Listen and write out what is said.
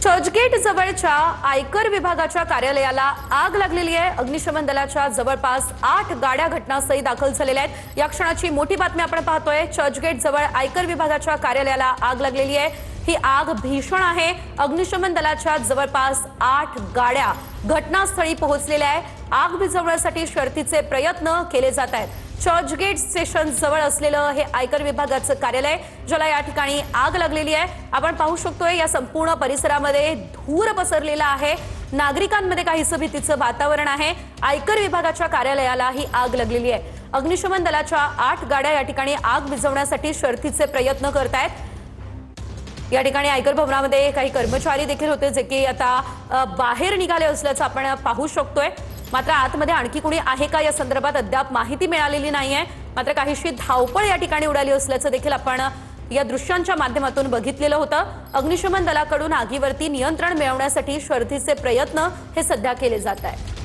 चर्चगेट जवळच्या आयकर विभागाच्या कार्यालयाला आग लागलेली आहे। अग्निशमन दलाच्या जवळपास 8 गाड्या घटनास्थळी दाखल झालेल्या आहेत। या क्षणाची मोठी बातमी आपण पाहतोय। चर्चगेट जवळ आयकर विभागाच्या कार्यालयाला आग लागलेली आहे। ही आग भीषण आहे। अग्निशमन दलाच्या जवळपास 8 गाड्या घटनास्थळी पोहोचलेल्या आहेत। आग विझवण्यासाठी शर्थीचे प्रयत्न केले जात आहेत। चर्चगेट स्टेशन जवळ असलेलं हे आयकर विभागाचं कार्यालय, ज्याला या ठिकाणी आग लागलेली आहे। आपण पाहू शकतोय या संपूर्ण परिसरामध्ये धूर पसरलेला आहे। नागरिकांमध्ये काहीसं भीतीचं वातावरण आहे। आयकर विभागाच्या कार्यालयाला ही आग लागलेली आहे। अग्निशमन दलाच्या 8 गाड्या या ठिकाणी आग विझवण्यासाठी शर्थीचे प्रयत्न करत आहेत। या ठिकाणी आयकर भवनामध्ये काही कर्मचारी देखील होते, जे की आता बाहेर निघाले असल्याचं आपण पाहू शकतोय। मात्र आतमध्ये आणखी कोणी आहे का या संदर्भात अद्याप माहिती मिळालेली नाहीये। मात्र काहीशी धावपळ या ठिकाणी उडाली असल्याचं देखील आपण या दृश्यांच्या माध्यमातून बघितलेलं होतं। अग्निशमन दलाकडून आगीवरती नियंत्रण मिळवण्यासाठी शर्थीचे प्रयत्न हे सध्या केले जात आहेत।